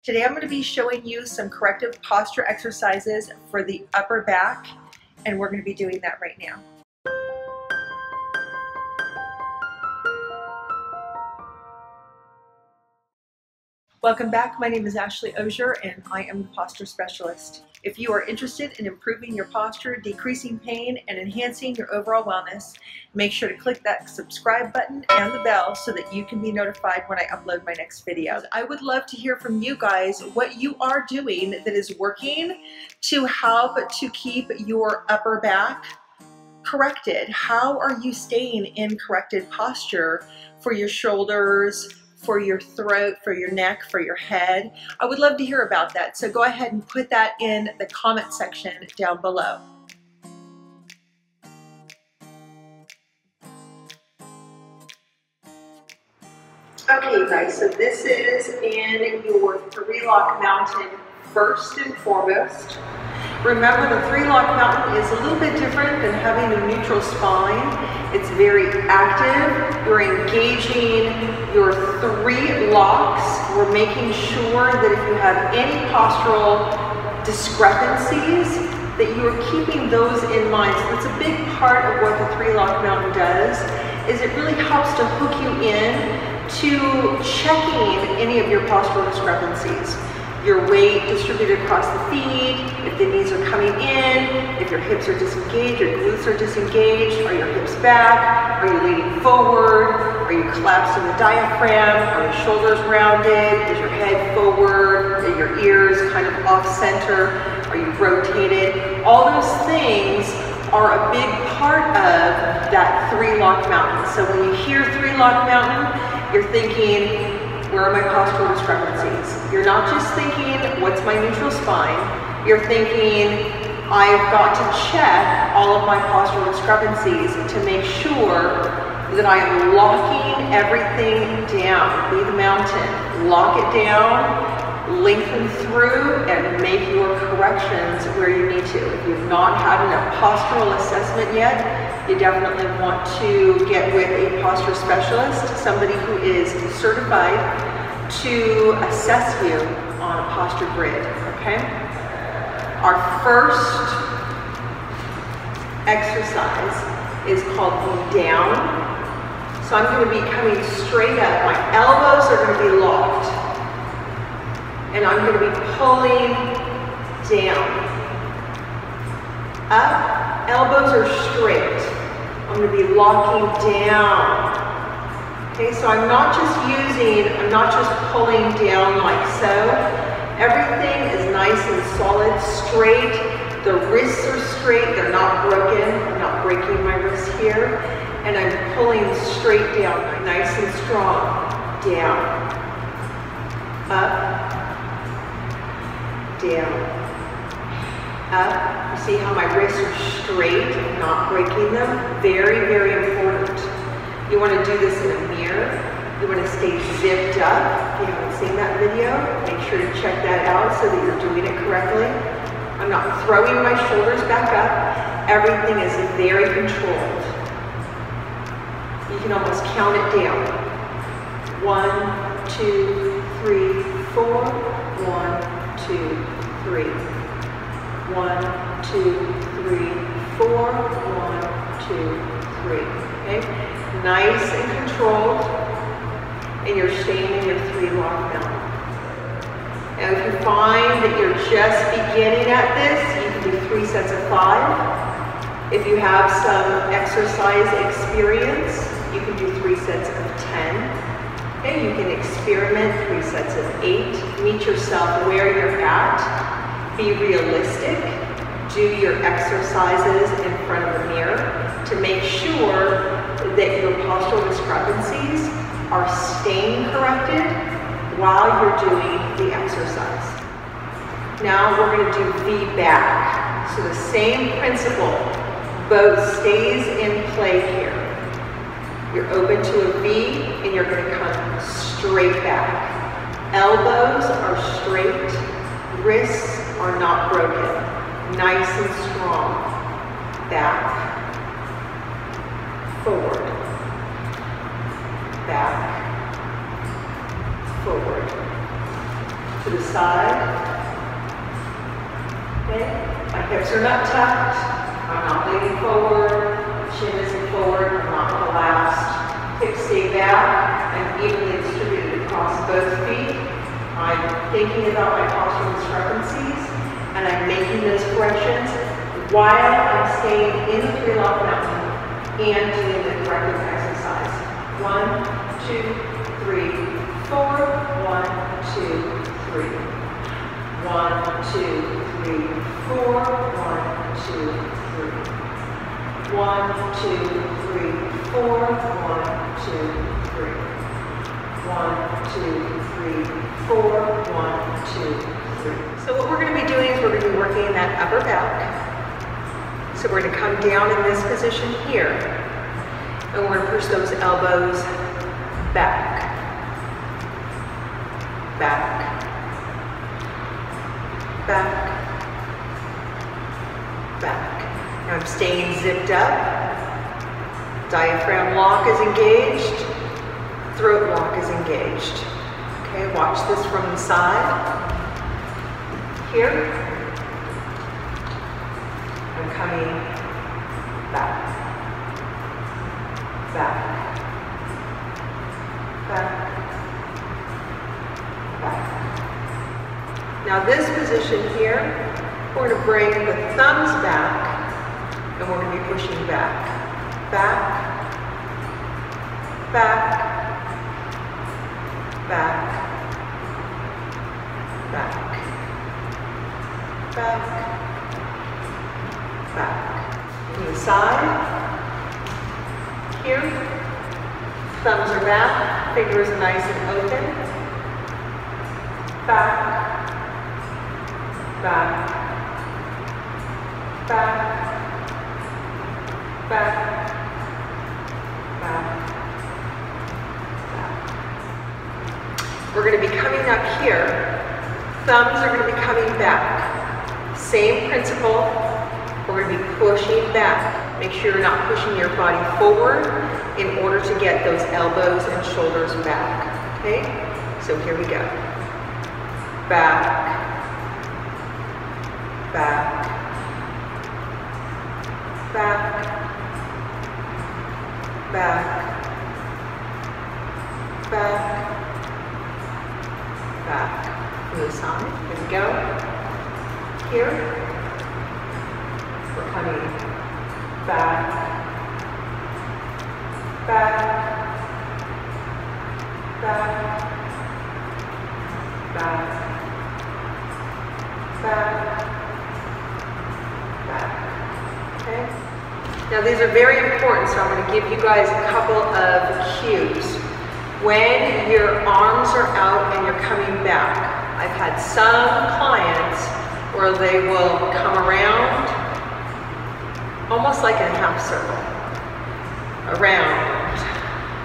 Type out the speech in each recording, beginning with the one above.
Today I'm going to be showing you some corrective posture exercises for the upper back, and we're going to be doing that right now. Welcome back. My name is Ashley Osier and I am the posture specialist. If you are interested in improving your posture, decreasing pain, and enhancing your overall wellness, make sure to click that subscribe button and the bell so that you can be notified when I upload my next video. I would love to hear from you guys what you are doing that is working to help to keep your upper back corrected. How are you staying in corrected posture for your shoulders, for your throat, for your neck, for your head? I would love to hear about that. So go ahead and put that in the comment section down below. Okay, you guys, so this is in your 3-lock mountain first and foremost. Remember, the 3-lock mountain is a little bit different than having a neutral spine. It's very active. You're engaging your 3 locks. We're making sure that if you have any postural discrepancies, that you are keeping those in mind. So that's a big part of what the 3-lock mountain does, is it really helps to hook you in to checking any of your postural discrepancies. Your weight distributed across the feet, if the knees are coming in, if your hips are disengaged, your glutes are disengaged, are your hips back, are you leaning forward, are you collapsing the diaphragm, are your shoulders rounded, is your head forward, are your ears kind of off center, are you rotated? All those things are a big part of that 3-lock mountain. So when you hear 3-lock mountain, you're thinking, where are my postural discrepancies? You're not just thinking, what's my neutral spine? You're thinking, I've got to check all of my postural discrepancies to make sure that I am locking everything down. Be the mountain, lock it down, lengthen through, and make your corrections where you need to. If you've not had a postural assessment yet, you definitely want to get with a posture specialist, somebody who is certified to assess you on a posture grid, okay? Our first exercise is called the down. So I'm going to be coming straight up. My elbows are going to be locked. And I'm going to be pulling down. Up, elbows are straight. I'm going to be locking down. Okay, so I'm not just pulling down like so. Everything is nice and solid, straight. The wrists are straight, they're not broken. I'm not breaking my wrists here. And I'm pulling straight down, nice and strong. Down. Up. Down. Up. You see how my wrists are straight, I'm not breaking them? Very, very important. You want to do this in a mirror. You want to stay zipped up. If you haven't seen that video, make sure to check that out so that you're doing it correctly. I'm not throwing my shoulders back up. Everything is very controlled. You can almost count it down. 1, 2, 3, 4. 1, 2, 3. 1, 2, 3, 4. 1, 2, 3. Okay? Nice and controlled, and you're staying in your 3-lock mountain. Now if you find that you're just beginning at this, you can do 3 sets of 5. If you have some exercise experience, you can do 3 sets of 10. Okay, you can experiment 3 sets of 8. Meet yourself where you're at. Be realistic. Do your exercises in front of the mirror to make sure that your postural discrepancies are staying corrected while you're doing the exercise. Now we're going to do V back. So the same principle, both stays in play here. You're open to a V and you're going to come straight back. Elbows are straight, wrists are not broken. Nice and strong. Back. Forward, back, forward. To the side. Okay, my hips are not tucked, I'm not leaning forward, chin isn't forward, I'm not collapsed. Hips stay back and evenly distributed across both feet. I'm thinking about my postural discrepancies and I'm making those corrections while I'm staying in the three-lock mountain and doing the corrective exercise. 1, 2, 3, 4. 1, 2, 3. 1, 2, 3, 4. 1, 2, 3. 1, 2, 3, 4. 1, 2, 3. 1, 2, 3, 4. 1, 2, 3. So what we're going to be doing is we're going to be working in that upper back. So we're going to come down in this position here, and we're going to push those elbows back, back, back, back. Now I'm staying zipped up. Diaphragm lock is engaged. Throat lock is engaged. Okay, watch this from the side. Here. I'm coming back, back, back, back. Now this position here, we're going to bring the thumbs back and we're going to be pushing back, back, back, back, back, back, back. To the side. Here. Thumbs are back. Fingers are nice and open. Back. Back. Back. Back. Back. Back. We're going to be coming up here. Thumbs are going to be coming back. Same principle. We're going to be pushing back. Make sure you're not pushing your body forward in order to get those elbows and shoulders back. Okay? So here we go. Back. Back. Back. Back. Back. Back. To the side. Here we go. Here. We're coming back, back, back, back, back, back. Okay? Now these are very important, so I'm going to give you guys a couple of cues. When your arms are out and you're coming back, I've had some clients where they will come around almost like in a half circle. Around,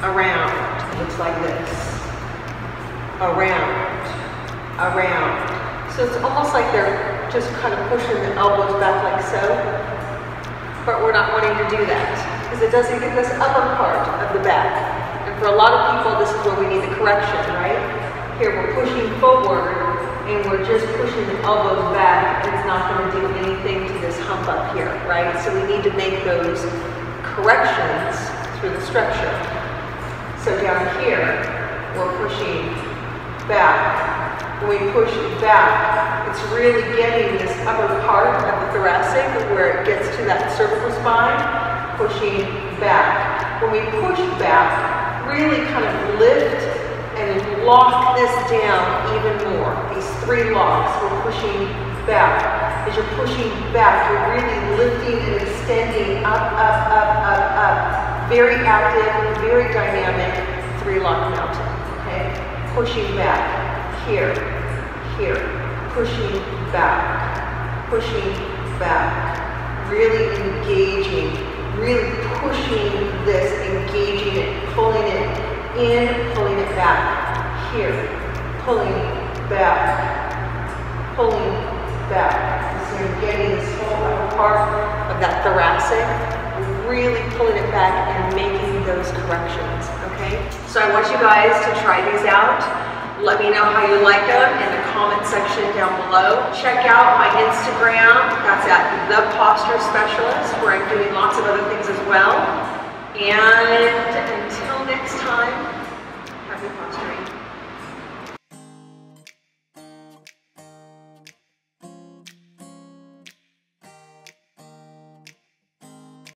around, it looks like this. Around, around. So it's almost like they're just kind of pushing the elbows back like so. But we're not wanting to do that because it doesn't get this upper part of the back. And for a lot of people, this is where we need the correction, right? Here we're pushing forward and we're just pushing the elbows back. It's not going to do anything to this hump up here, right? So we need to make those corrections through the structure. So down here, we're pushing back. When we push back, it's really getting this upper part of the thoracic where it gets to that cervical spine, pushing back. When we push back, really kind of lift and lock this down even more. These three locks, we're pushing back. As you're pushing back, you're really lifting and extending up, up, up, up, up. Very active, very dynamic three-lock mountain, okay? Pushing back, here, here, pushing back, really engaging, really pushing this, engaging it, pulling it in, pulling it back, here, pulling back, pulling back. So you're getting this whole upper part of that thoracic, really pulling it back and making those corrections, okay? So I want you guys to try these out. Let me know how you like them in the comment section down below. Check out my Instagram. That's at The Posture Specialist, where I'm doing lots of other things as well. And until next time, happy posture.